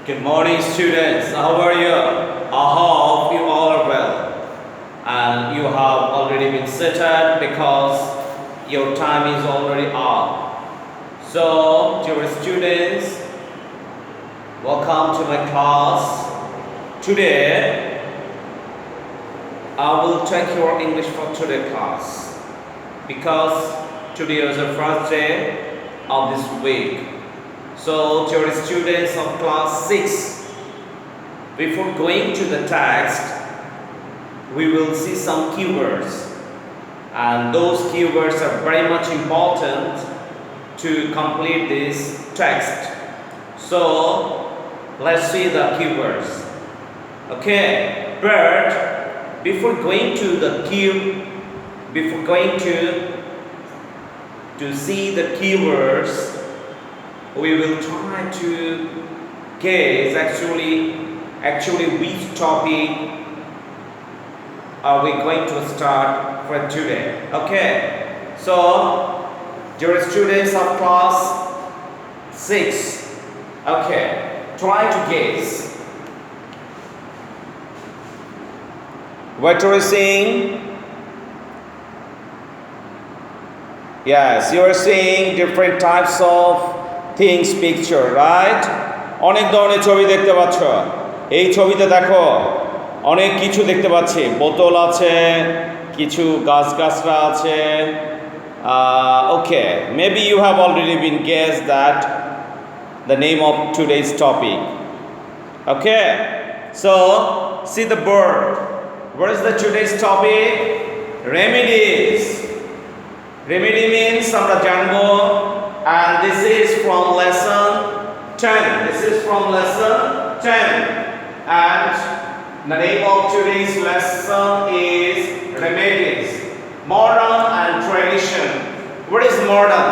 Good morning, students. How are you? I hope you all are well. And you have already been seated because your time is already up. So, dear students, welcome to my class. Today, I will take your English for today class because today is the first day of this week. So, dear students of class 6, before going to the text, we will see some keywords, and those keywords are very much important to complete this text. So, let's see the keywords. Okay, but before going to the to see the keywords, we will try to guess actually which topic are we going to start for today. Okay, so dear students of class 6, okay, try to guess. What are you seeing? Yes, you are seeing different types of things picture, right? অনেক ধরনের ছবি দেখতে পাচ্ছ। এই ছবিতে দেখো অনেক কিছু দেখতে পাচ্ছি, বোতল আছে, কিছু গাছগাছরা আছে। Okay, maybe you have already been guessed that the name of today's topic. Okay, so see the bird. What is the today's topic? Remedies. Remedy means আমরা জানবো, and this is from lesson 10. This is from lesson 10, and the name of today's lesson is remedies. Modern and tradition. What is modern?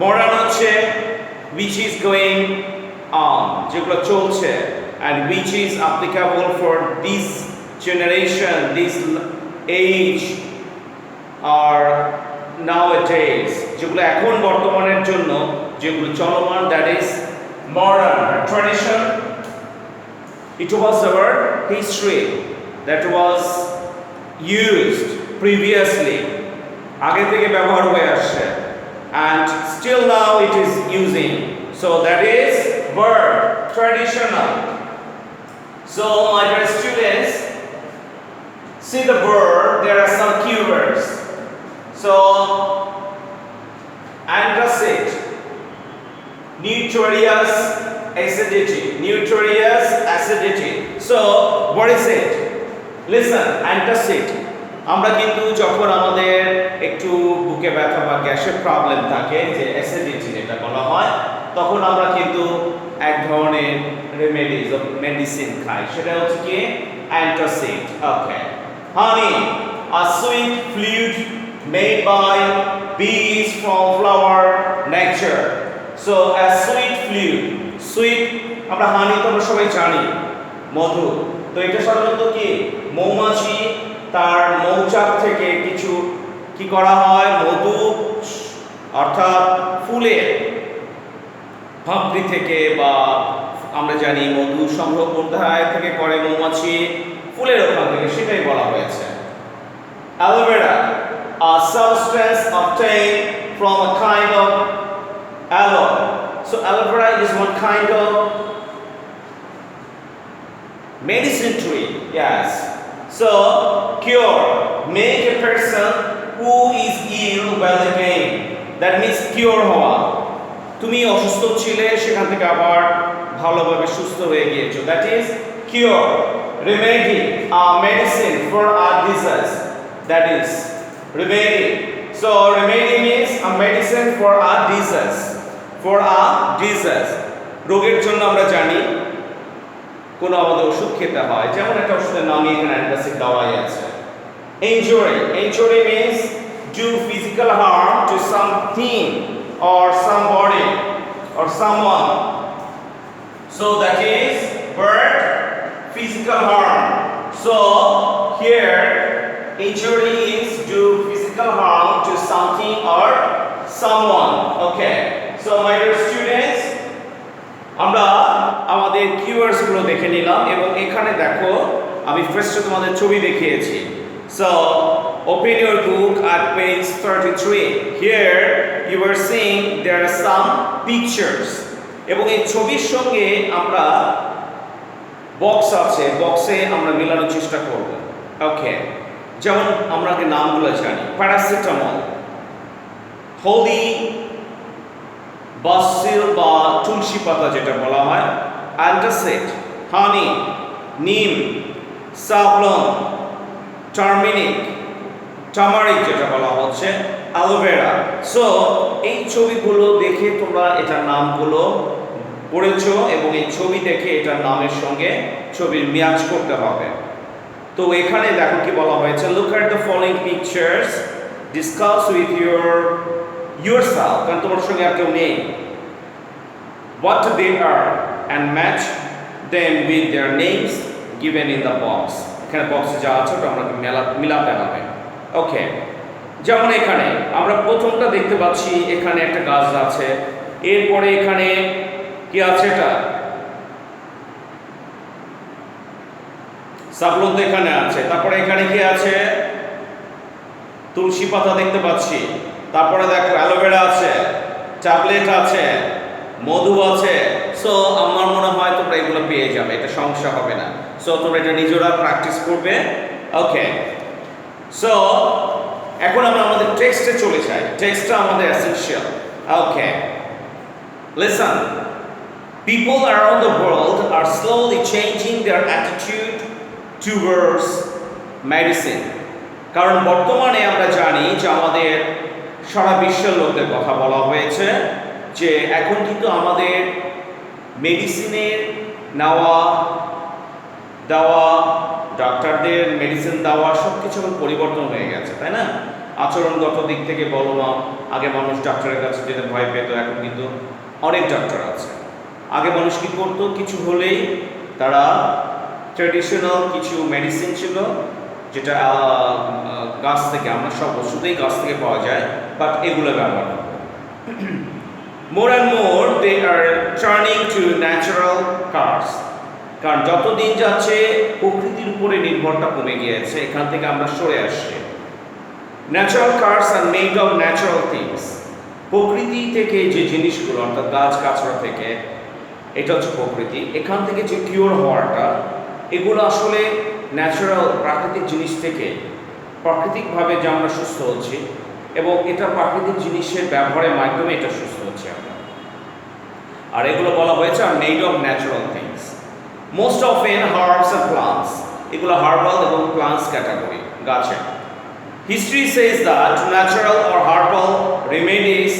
Modern হচ্ছে which is going on, যেগুলো চলছে, and which is applicable for this generation, this age, or nowadays, যেগুলো এখন বর্তমানের জন্য যেগুলো চলমান, that is modern. Tradition, it was our history that was used previously, আগে থেকে ব্যবহার হয়ে আসছে, and still now it is using, so that is word traditional. So my dear students, see the word, there are some keywords. So, antacid, nutritious acidity. So, what is it? Listen, antacid. আমরা কিন্তু যখন আমাদের একটু বুকে ব্যথা বা গ্যাসের problem থাকে, যে অ্যাসিডিটি যেটা বলা হয়, তখন আমরা কিন্তু এক ধরনের রেমেডিজ মেডিসিন খাই, সেটা হচ্ছে কি antacid. Okay, honey, a sweet fluid made by bees from flower nectar. So a sweet fluid, sweet, আমরা হানি তো আমরা সবাই জানি, মধু। তো এটা সাধারণত কি মৌমাছি তার মৌচাক থেকে কিছু কি করা হয়, মধু অর্থাৎ ফুলের পাপড়ি থেকে, বা আমরা জানি মধু সংগ্রহ কোথায় থেকে করে মৌমাছি, ফুলের ওখান থেকে, সেটাই বলা হয়েছে। Aloe vera, a substance obtained from a kind of aloe. So aloe vera is one kind of medicine tree. Yes. So cure, make a person who is ill well again. That means cure হওয়া। তুমি অসুস্থ ছিলে, সেখান থেকে আবার ভালোভাবে সুস্থ হয়ে গিয়েছো। That is cure. Remedy, a medicine for a disease. That is remedy. So remedy means a medicine for a disease. For a disease. রোগের জন্য আমরা জানি কোন আমাদের ওষুধ খেতে হয়, যেমন একটা ওষুধের নামই এখানে অ্যান্টাসিড দেওয়াই আছে। Injury. Injury means do physical harm to something or somebody or someone. So that is word physical harm. So here injury is do physical harm to something or someone. Okay, so my dear students, আমরা আমাদের keywords গুলো দেখে নিলাম এবং এখানে দেখো আমি ফার্স্টে তোমাদের ছবি দেখিয়েছি। So open your book at page 33. Here you are seeing there are some pictures. এবং এই ছবির সঙ্গে আমরা বক্স আছে, বক্সে আমরা মেলানোর চেষ্টা করব। ওকে, যেমন আমরা আগে নামগুলো জানি, প্যারাসিটামল, হলি বাসিল বা তুলসী পাতা যেটা বলা হয়, অ্যান্টাসিড, হানি, নিম, সাবলন, টার্মেরিক, টার্মারিক যেটা বলা হচ্ছে, অ্যালোভেরা। সো এই ছবিগুলো দেখে তোমরা এটার নামগুলো পড়েছো এবং এই ছবি দেখে এটার নামের সঙ্গে ছবির ম্যাচ করতে হবে। তো এখানে দেখো কি বলা হয়েছে, look at the following pictures, discuss with yourself, কারণ তোমার সঙ্গে আর কেউ নেই, what they are and match them with their names given in the box. এখানে বক্সে যা আছে ওটা আমরা মিলাতে হবে। ওকে, যেমন এখানে আমরা প্রথমটা দেখতে পাচ্ছি, এখানে একটা গাছ আছে, এরপরে এখানে কি আছে, এটা সাবলন এখানে আছে, তারপরে এখানে কি আছে, তুলসী পাতা দেখতে পাচ্ছি, তারপরে দেখো অ্যালোভেরা আছে, ট্যাবলেট আছে, মধু আছে। সো আমার মনে হয় তোমরা এগুলো পেয়ে যাবে, এটা সমস্যা হবে না। সো তোমরা এটা নিজেরা প্র্যাকটিস করবে। ওকে, সো এখন আমরা আমাদের টেক্সটে চলে যাই। টেক্সটটা আমাদের essential. Okay, listen, people around the world are slowly changing their attitude towards medicine. কারণ বর্তমানে আমরা জানি যে আমাদের সারা বিশ্বের লোকদের কথা বলা হয়েছে যে এখন কিন্তু আমাদের মেডিসিনের নেওয়া দেওয়া, ডাক্তারদের মেডিসিন দেওয়া সব কিছু এখন পরিবর্তন হয়ে গেছে, তাই না? আচরণগত দিক থেকে বলো না, আগে মানুষ ডাক্তারের কাছে যেতে ভয় পেত, এখন কিন্তু অনেক ডাক্তার আছে। আগে মানুষ কী করতো, কিছু হলেই তারা ট্র্যাডিশনাল কিছু মেডিসিন ছিল যেটা গাছ থেকে, আমরা সব ওষুধেই গাছ থেকে পাওয়া যায়, বাট এগুলো ব্যবহার করবো। More and more they are turning to natural cures, কারণ যত দিন যাচ্ছে প্রকৃতির উপরে নির্ভরটা কমে গিয়েছে, এখান থেকে আমরা সরে আসছি। Natural cures are made of natural things, প্রকৃতি থেকে যে জিনিসগুলো অর্থাৎ গাছ গাছড়া থেকে, এটা হচ্ছে প্রকৃতি, এখান থেকে যে কিওর হওয়াটা, এগুলো আসলে ন্যাচারাল প্রাকৃতিক জিনিস থেকে প্রাকৃতিকভাবে যে আমরা সুস্থ হচ্ছি এবং এটা প্রাকৃতিক জিনিসের ব্যবহারের মাধ্যমে এটা সুস্থ হচ্ছে আমরা। আর এগুলো বলা হয়েছে আর made of natural things. Most of an herbs and plants, এগুলো হার্বাল এবং প্লান্টস ক্যাটাগরি, গাছের। History says that natural or herbal remedies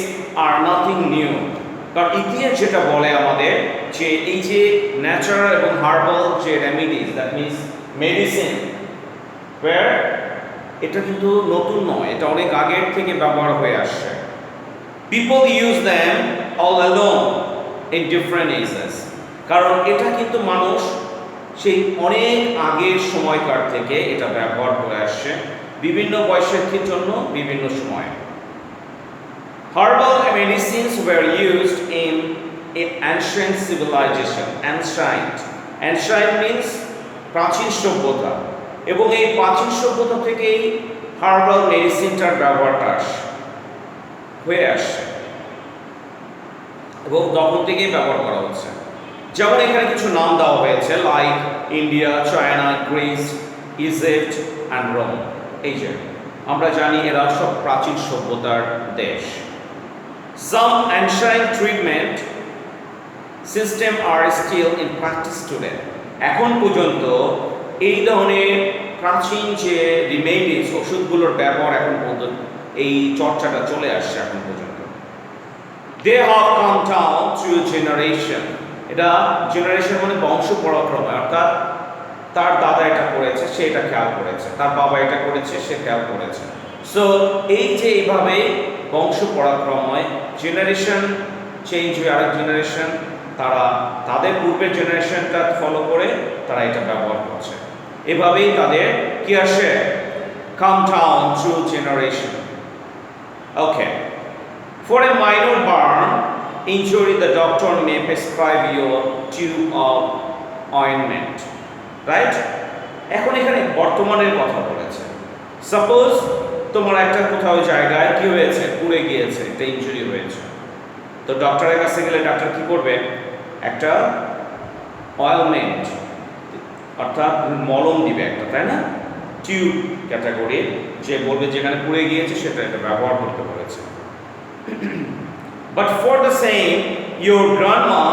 are nothing new, কারণ ইতিহাস যেটা বলে আমাদের যে এই যে ন্যাচারাল এবং হার্বাল যে remedies, that means medicine, were এটা কিন্তু নতুন নয়, এটা অনেক আগের থেকে ব্যবহার হয়ে আসছে। People use them all alone in different ages, কারণ এটা কিন্তু মানুষ সেই অনেক আগের সময়কার থেকে এটা ব্যবহার করে আসছে বিভিন্ন বয়সের জন্য বিভিন্ন সময়। Herbal medicines were used in ancient civilization. Ancient means প্রাচীন সভ্যতা, এবং এই প্রাচীন সভ্যতা থেকেই হার্বাল মেডিসিনটার ব্যবহারটা হয়ে আসছে এবং তখন থেকেই ব্যবহার করা হচ্ছে। যেমন এখানে কিছু নাম দেওয়া হয়েছে, like India, China, Greece, Egypt and Rome. এই যে আমরা জানি এরা সব প্রাচীন সভ্যতার দেশ। Some ancient treatment system are still in practice today. এখন পর্যন্ত এই ধরনের প্রাচীন যে রিমেডিস, ওষুধগুলোর ব্যবহার এখন পর্যন্ত এই চর্চাটা চলে আসছে এখন পর্যন্ত। They have come down through generation. এটা জেনারেশন মানে বংশ পরাক্রমে, অর্থাৎ তার দাদা এটা করেছে, সে এটা খেয়াল করেছে, তার বাবা এটা করেছে, সে খেয়াল করেছে। সো এই যে এইভাবে বংশ পরাক্রমে জেনারেশন চেঞ্জ হয়ে আরেক জেনারেশন, তারা তাদের পূর্বের জেনারেশনটা ফলো করে তারা এটা ব্যবহার করছে। এভাবেই তাদের কি আসে, come down through generation. Okay, for a minor burn injury, the doctor may prescribe you a tube of ointment. Right? এখন এখানে বর্তমানের কথা বলেছে। সাপোজ তোমার একটা কোথাও জায়গায় কি হয়েছে, পুড়ে গিয়েছে, একটা ইনজুরি হয়েছে, তো ডক্টরের কাছে গেলে ডাক্তার কি করবে, একটা অয়েলমেন্ট অর্থাৎ মলম দিবে একটা, তাই না, টিউব ক্যাটাগরি, যে বলবে যেখানে পুড়ে গিয়েছে সেটা এটা ব্যবহার করতে বলেছে। But for the same, your grandma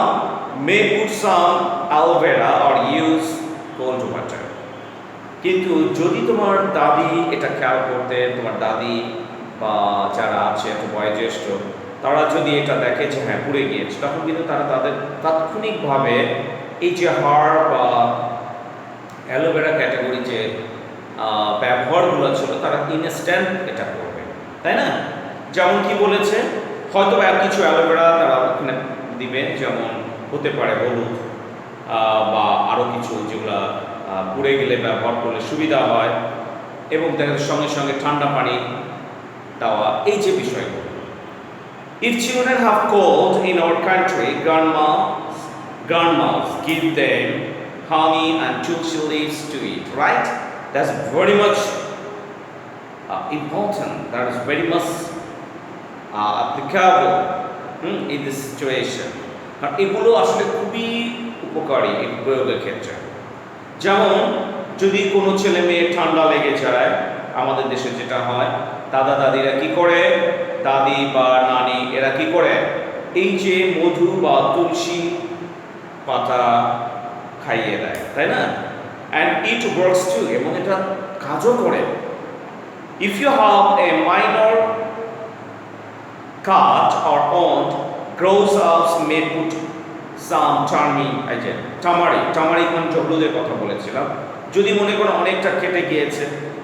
may put some aloe vera or use cold water. কিন্তু যদি তোমার দাদি এটা খেয়াল করতে, তোমার দাদি বা যারা আছে একটু বয়োজ্যেষ্ঠ, তারা যদি এটা দেখে যে হ্যাঁ পুড়ে গিয়েছে, তখন কিন্তু তারা তাদের তাৎক্ষণিকভাবে এই যে হাড় বা অ্যালোভেরা ক্যাটাগরি যে ব্যবহারগুলো ছিল তারা ইনস্ট্যান্ট এটা করবে, তাই না? যেমন কি বলেছে, হয়তো কিছু অ্যালোভেরা তারা ওখানে দিবে, যেমন হতে পারে হলুদ বা আরও কিছু যেগুলো পুড়ে গেলে ব্যবহার করলে সুবিধা হয়, এবং তাদের সঙ্গে সঙ্গে ঠান্ডা পানি দেওয়া, এই যে বিষয়গুলো। If children have cold in our country, grandmas give them honey and tulsi leaves to eat, right? That's very much important. That is very much applicable in this situation. কারণ এগুলো আসলে খুবই উপকারী এই প্রয়োগের ক্ষেত্রে। যেমন যদি কোনো ছেলে মেয়ে ঠান্ডা লেগে যায়, আমাদের দেশে যেটা হয়, দাদা দাদিরা কি করে, দাদি বা নানি এরা কি করে, এই যে মধু বা তুলসী পাতা খাইয়ে দেয়, তাই না? অ্যান্ড ইট ওয়ার্কস টু, এবং এটা কাজও করে। If you have a minor cut or wound, grown-ups may put some turmeric মানে হলুদের কথা বলেছিলাম। যদি মনে করো অনেকটা কেটে গিয়েছে,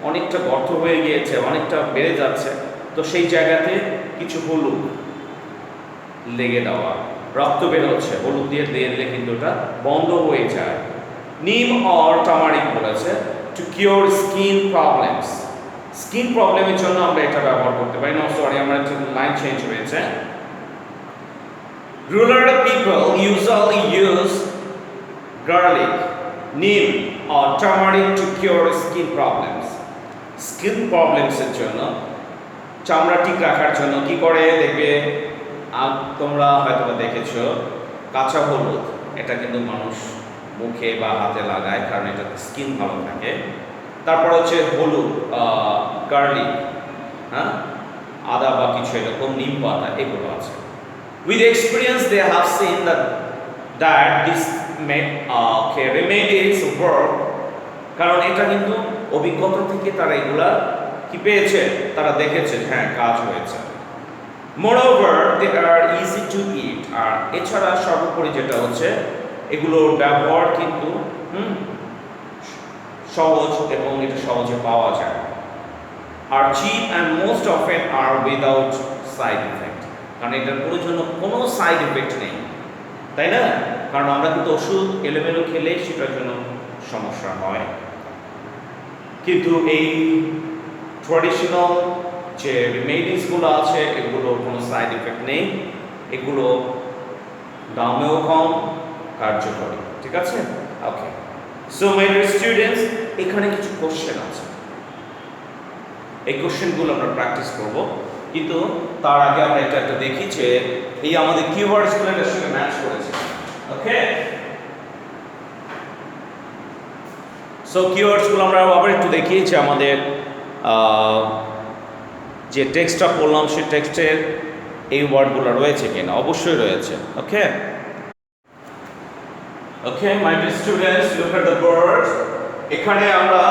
অনেকটা গর্ত হয়ে গিয়েছে, অনেকটা বেড়ে যাচ্ছে, তো সেই জায়গাতে কিছু হলুদ লেগে দেওয়া, রক্ত বেরোচ্ছে, হলুদ দিয়ে দিলে কিন্তু ওটা বন্ধ হয়ে যায়। নিম অর টার্মারিক বলেছে two cure skin problems, skin প্রবলেমের জন্য আমরা এটা ব্যবহার করতে পারি। নো সরি, আমার একটা লাইন চেঞ্জ হয়েছে। Rural people usually use garlic, neem or turmeric to cure skin problems. Skin প্রবলেমসের জন্য, চামড়া ঠিক রাখার জন্য কি করে দেখবে, তোমরা হয়তো দেখেছো কাঁচা হলুদ, এটা কিন্তু মানুষ মুখে বা হাতে লাগায়, কারণ এটা স্কিন ভালো থাকে। তারপর হচ্ছে হলুদ, গার্লিক, হ্যাঁ, আদা বা কিছু এরকম, নিম পাতা, এগুলো আছে। With experience they have seen that this remedies work, কারণ এটা কিন্তু অভিজ্ঞতা থেকে তারা এগুলা কি পেয়েছে, তারা দেখেছে হ্যাঁ কাজ হয়েছে। Moreover they are easy to eat, আর এছাড়া সর্বোপরি যেটা হচ্ছে এগুলোর ব্যবহার কিন্তু সহজ, এবং এটা সহজে পাওয়া যায়। আর cheap and most often are without side effect, কারণ এটার কোনো সাইড ইফেক্ট নেই, তাই না? কারণ আমরা কিন্তু ওষুধ এলোমেলো খেলে সেটার জন্য সমস্যা হয়, কিন্তু এই ট্র্যাডিশনাল যে রেমেডিসগুলো আছে এগুলোর কোনো সাইড ইফেক্ট নেই, এগুলো দামেও কম, কার্যকরী, ঠিক আছে? ওকে, সো মাই ডিয়ার স্টুডেন্টস, এখানে কিছু কোশ্চেন আছে, এই কোশ্চেনগুলো আমরা প্র্যাকটিস করব, কিন্তু তার আগে আমরা এটা একটা দেখি যে এই আমাদের কিওয়ার্ডসগুলো এর সঙ্গে ম্যাচ করেছে। ওকে, সো কিওয়ার্ডসগুলো আমরা আবার একটু দেখি যে আমাদের যে টেক্সটটা পড়লাম সেই টেক্সটের এই ওয়ার্ডগুলো রয়েছে কিনা, অবশ্যই রয়েছে। Okay, okay my dear students, look at the board. এখানে আমরা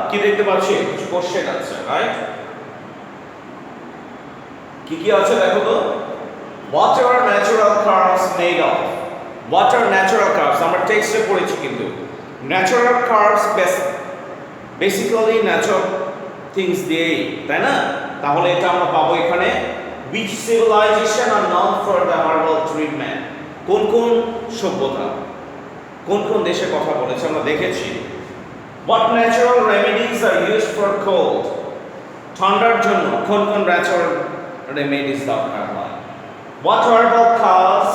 কি দেখতে পাচ্ছি, কিছু কোশ্চেন আছে, রাইট? কি কি আছে দেখো তো। What are natural curves made of, what are natural curves, আমরা টেক্সটে পড়েছি, কিন্তু natural curves basically natural things দিয়েই, তাই না? তাহলে এটা আমরা পাবো এখানে which civilization are known for the herbal treatment, কোন কোন সভ্যতা, কোন কোন দেশের কথা বলেছে আমরা দেখেছি। what natural remedies are used for cold, ঠান্ডার জন্য কোন কোন ন্যাচারাল রেমেডিস দরকার হয়। what herbal cause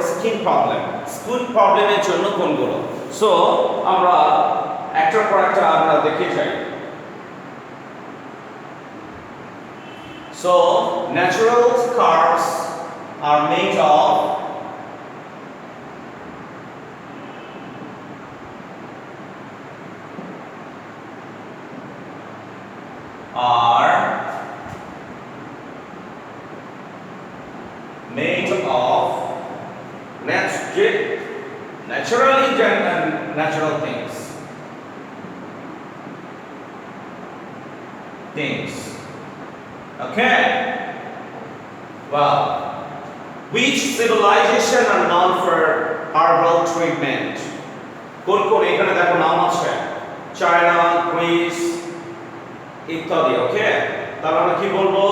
skin problem, skin প্রবলেমের জন্য কোনগুলো? সো আমরা একটার পর একটা আমরা দেখে যাই। So natural scars are made of naturally natural things. Okay. Well, which civilization are known for herbal treatment? কোন কোন এখানে দেখো নাম আছে, চায়না, গ্রিস ইত্যাদি। ওকে, তাহলে আমরা কি বলবো?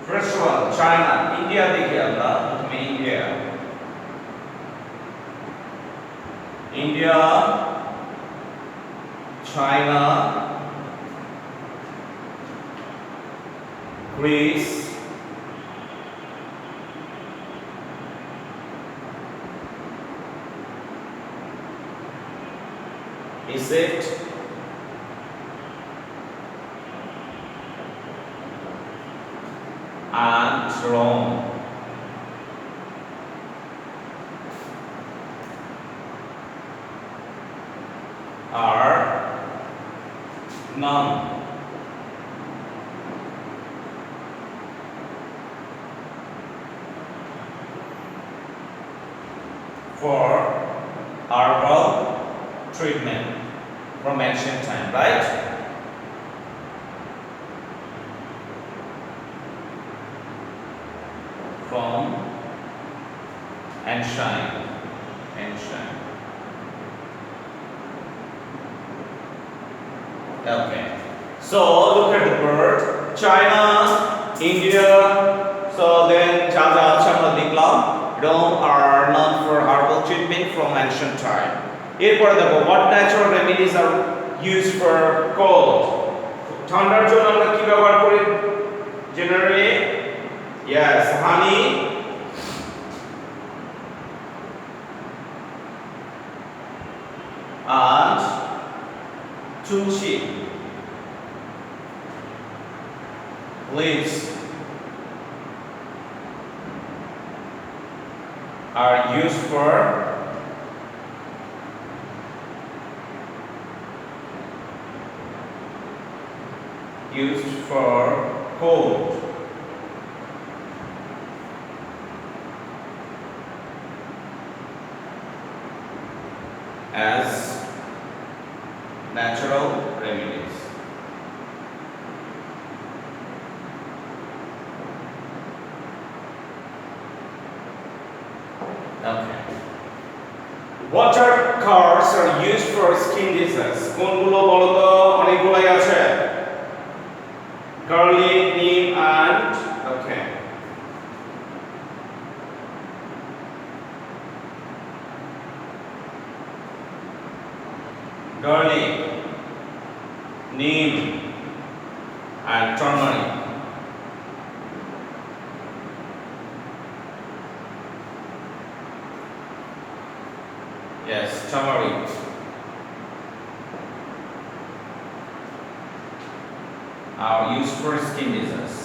First one, China. India দেখি আমরা প্রথমে India, China, Greece, Egypt, and Rome. Are none for herbal treatment from ancient time, right? From ancient. Okay. So look at the bird. China, India. So then Jaja Chama Diklam. Rome are known for herbal treatment from ancient time. এরপরে দেখো, what natural remedies are used for cold? ঠান্ডার জন্য আমরা কি ব্যবহার করি generally? Yes, honey, and tulsi leaves are used for cold. As natural remedies. Okay. Water cars are used for skin disease. কোনগুলো বলো তো? অনেকগুলাই আছে। Garlic, neem, and okay. Garlic, neem, and turmeric. Yes, turmeric. Are used for skin disease.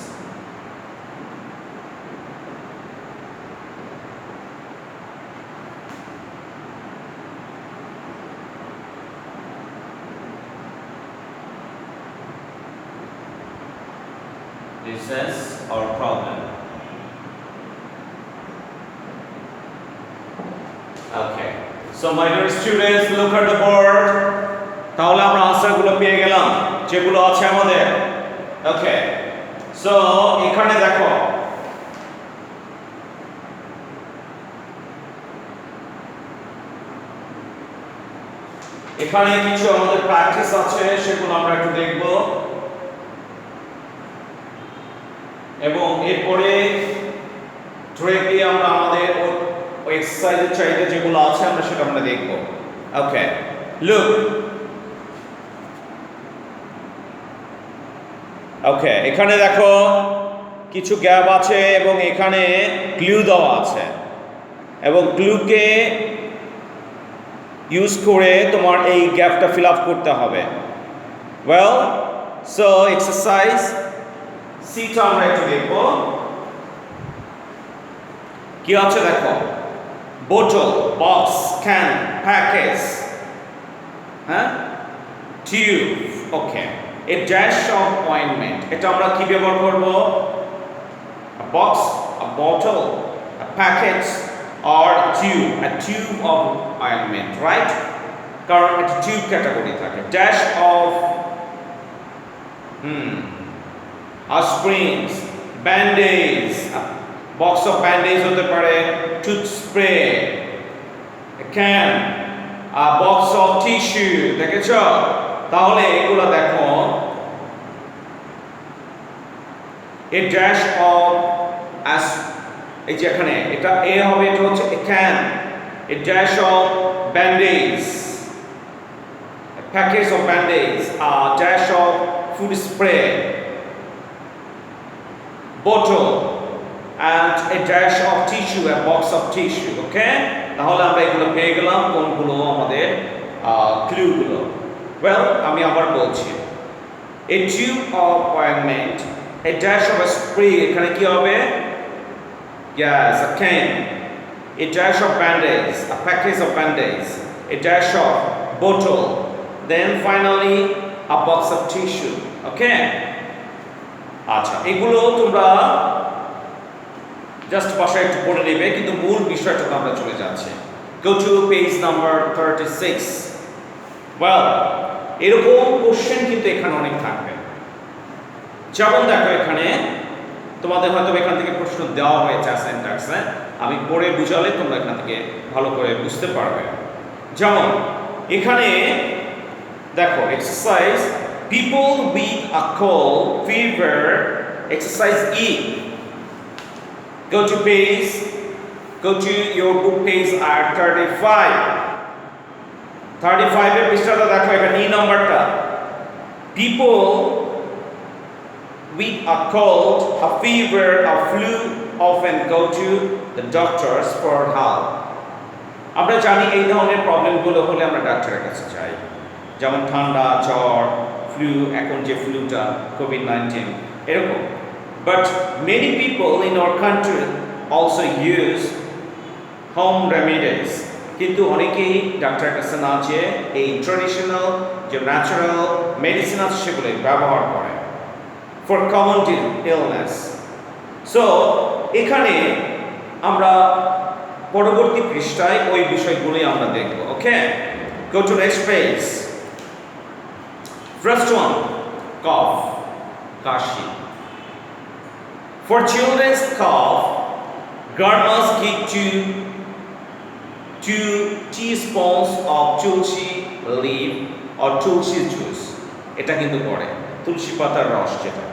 This is our problem. Okay. So my dear students, look at the board. তাহলে আমরা আনসারগুলো পেয়ে গেলাম যেগুলো আছে আমাদের। ওকে, সো এখানে দেখো, এখানে কিছু আমাদের প্র্যাকটিস আছে, সেগুলো আমরা একটু দেখব এবং এরপরে ডিরেক্টলি আমরা আমাদের এক্সারসাইজের চাইতে যেগুলো আছে আমরা সেটা আমরা দেখব। ওকে, লুক, ওকে, এখানে দেখো কিছু গ্যাপ আছে এবং এখানে ক্লু দেওয়া আছে এবং ক্লুকে ইউজ করে তোমার এই গ্যাপটা ফিল আপ করতে হবে। ওয়েল, সো এক্সারসাইজ সিটা আমরা একটু দেখবো কি আছে। দেখো, বোতল, বক্স, ক্যান, প্যাকেজ, হ্যাঁ, tube. Okay, A dash of ointment, এটা আমরা কি ব্যবহার করব? a box, a bottle, a packet or a tube of ointment, right? কারণ এটা টিউব ক্যাটাগরি থাকে। Dash of aspirins, bandage, box of bandage হতে পারে, tooth spray, can, box of tissue. দেখেছ? তাহলে এগুলো দেখো, এ ড্যাশ অফ এই যে এখানে এটা এ হবে, এটা হচ্ছে a can, a dash of bandage, package of bandage, dash of food spray, bottle and a dash of tissue, a box of tissue. ওকে, তাহলে আমরা এগুলো পেয়ে গেলাম কোনগুলো আমাদের ক্লুগুলো। ওয়েল, আমি আবার বলছি, a tube of ointment, a dash of a spray, এখানে কি হবে? Yes, a can, a dash of bandage, a package of bandage, a dash of bottle, then finally a box of tissue. Okay, আচ্ছা, এগুলো তোমরা just বাসায় একটু পড়ে নেবে, কিন্তু মূল বিষয়টা আমরা চলে যাচ্ছি। Go to page number 36. Well, এরকম কোশ্চেন কিন্তু এখানে অনেক থাকবে। যেমন দেখো, এখানে তোমাদের হয়তো এখান থেকে প্রশ্ন দেওয়া হয়েছে সিনট্যাক্সে, আমি পড়ে বুঝালে তোমরা এখান থেকে ভালো করে বুঝতে পারবে। যেমন এখানে দেখো, exercise people with a cold, fever, exercise E. Go to your book page at 35. 35 এর পৃষ্ঠাটা দেখো, এখানে E নাম্বারটা। People with a cold, a fever, a flu often go to the doctors for help. আমরা জানি এই ধরনের প্রবলেমগুলো হলে আমরা ডাক্তারের কাছে যাই, যেমন ঠান্ডা, জ্বর, ফ্লু, এখন যে ফ্লুটা COVID-19 এরকম। But many people in our country also use home remedies, কিন্তু অনেকেই ডাক্তারের কাছে না যেয়ে এই ট্রেডিশনাল যে ন্যাচারাল মেডিসিন আছে সেগুলো ব্যবহার করে ফর কমন ইলনেস। সো এখানে আমরা পরবর্তী পৃষ্ঠায় ওই বিষয়গুলোই আমরা দেখব। Okay, go to next page. First one, cough, kashi. For children's cough, grandmas give 2 teaspoons of tulsi leaf or tulsi juice. এটা কিন্তু পড়ে তুলসী পাতার রস, যেটা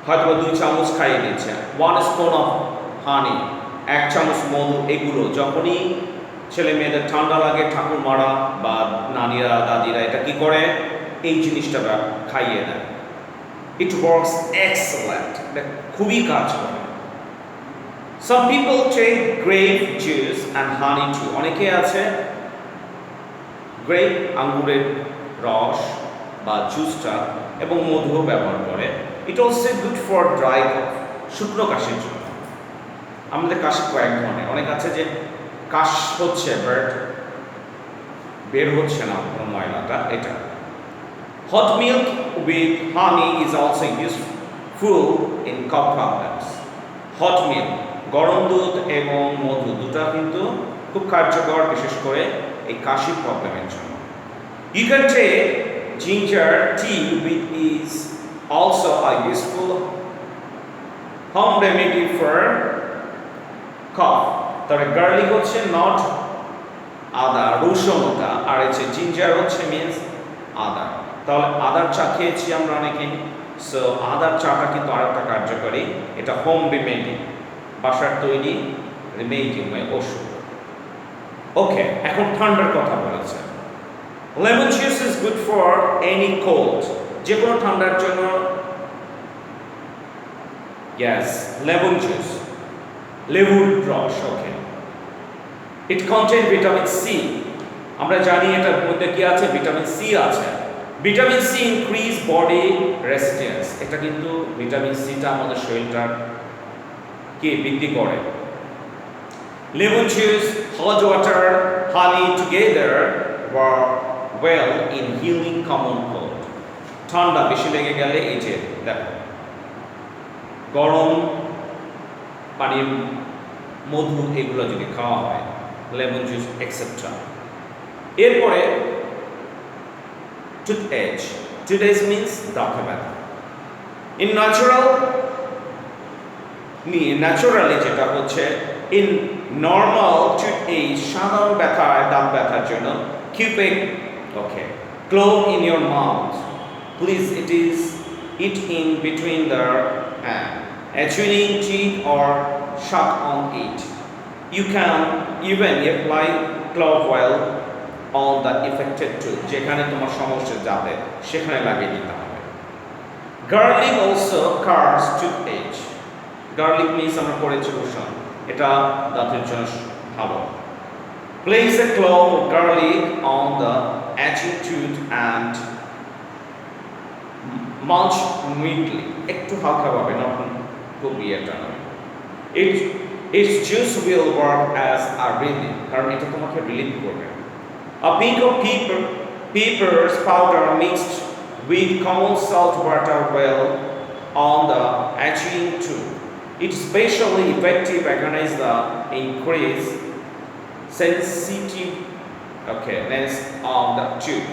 হয়তো 2 চামচ খাইয়ে দিচ্ছে। 1 spoon of honey, 1 চামচ মধু। এগুলো যখনই ছেলে মেয়েদের ঠান্ডা লাগে, ঠাকুর মারা বা নানিরা দাদিরা এটা কি করে? এই জিনিসটা খাইয়ে দেয়। ইট ওয়ার্কস এক্সেলেন্ট, এটা খুবই কাজ করে। Some people take grape juice and honey too, অনেকে আছে গ্রেপ আঙ্গুরের রস বা জুসটা এবং মধুও ব্যবহার করে। It also good for dry কফ, শুকনো কাশির জন্য। আমাদের কাশি কয়েক ধরনের, অনেক আছে যে কাশ হচ্ছে বাট বের হচ্ছে না কোনো ময়লাটা, এটা। Hot milk with honey is also useful in cough problems. Hot milk, গরম দুধ এবং মধু দুটা কিন্তু খুব কার্যকর, বিশেষ করে এই কাশি প্রবলেমের জন্য। You can take ginger tea, which is also a useful home remedy for cough. তবে গার্লিক হচ্ছে নট আদা, রসুনটা, আর হচ্ছে জিঞ্জার হচ্ছে মিন্স আদা। তাহলে আদার চা খেয়েছি আমরা অনেকেই, সো আদার চাটা কিন্তু আরেকটা কার্যকরী, এটা হোম রেমেডি, বাসার তৈরি রেমেডি, ওষুধ। ওকে, এখন ঠান্ডার কথা বলেছে। Lemon juice is good for any cold, যে কোনো ঠান্ডার জন্য Yes, lemon juice. লেবুর রস, ওকে। It contains vitamin C. আমরা জানি এটার মধ্যে কি আছে, ভিটামিন সি আছে। Vitamin C increase body resistance. এটা কিন্তু ভিটামিন সিটা আমাদের শরীরটার কি বৃদ্ধি করে। Lemon juice, hot water, honey together work well in healing common cold. ঠান্ডা বেশি লেগে গেলে এই যে দেখো গরম পানির মধু এগুলো যদি খাওয়া হয়, লেমন জুস এক্সেট্রা। এরপরে টুথএজ, টুথএজ মিন্স দাঁতে ব্যথা। ইন ন্যাচারালি যেটা হচ্ছে ইন নর্মাল টুথএজ সাধারণ ব্যথায় দাঁত ব্যথার জন্য keep a okay clove in your mouth, please it in between the chewing teeth or suck on it. You can even apply clove oil on the affected tooth, যেখানে তোমার সমস্যা যাবে সেখানে লাগিয়ে দিতে হবে। Garlic also cures toothache. Garlic means আমরা পড়েছি রসুন, এটা দাঁতের জন্য ভালো। Place a clove of garlic on the itching tooth and munch neatly. একটু হালকা ভাবে, not খুবই এটা নয়। Its juice will work as a relief, কারণ এটা তোমাকে রিলিফ করবে। A pinch of peppers powder mixed with common salt water well on the itching tooth. It's especially effective against the increased sensitiveness of the tooth.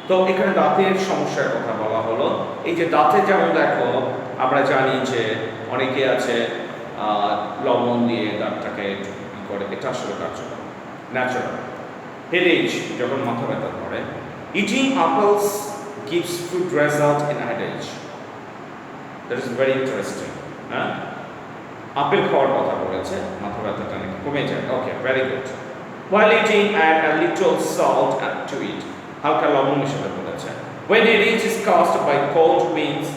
তো এখানে দাঁতের সমস্যার কথা বলা হলো। এই যে দাঁতে যেমন দেখো আমরা জানি যে অনেকে আছে লবণ দিয়ে দাঁতটাকে করে, এটা আসলে কার্যকর ন্যাচারাল। হেডেজ, যখন মাথা ব্যথা করে। Eating apples gives good result in headache. That is very interesting. হ্যাঁ, আপেল খাওয়ার কথা বলেছে, মাথা ব্যথাটা নাকি কমে যায়। Okay, very good. While eating, add a little salt to it. হালকা লবণ মিশাতে বলেছে। When headache is caused by cold winds,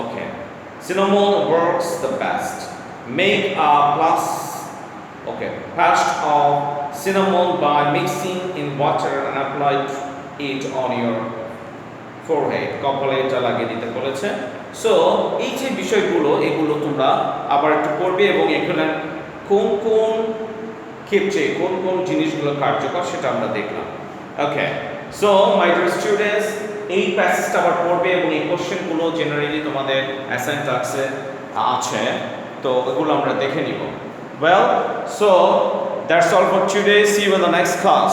okay, cinnamon works the best. Make a paste of cinnamon by mixing in water and apply it on your forehead. কপালে এটা লাগিয়ে দিতে বলেছে। So এই যে বিষয়গুলো এগুলো তোমরা আবার একটু পড়বে এবং এখানে কোন কোন ক্ষেত্রে কোন কোন জিনিসগুলো কার্যকর সেটা আমরা দেখলাম। ওকে, সো মাই ডিয়ার স্টুডেন্টস, এই প্যাসেজটা আবার পড়বে এবং এই কোশ্চেনগুলো জেনারেলি তোমাদের অ্যাসাইন টাস্কে আছে, তো এগুলো আমরা দেখে নিব। Well, so that's all for today. See you in the next class.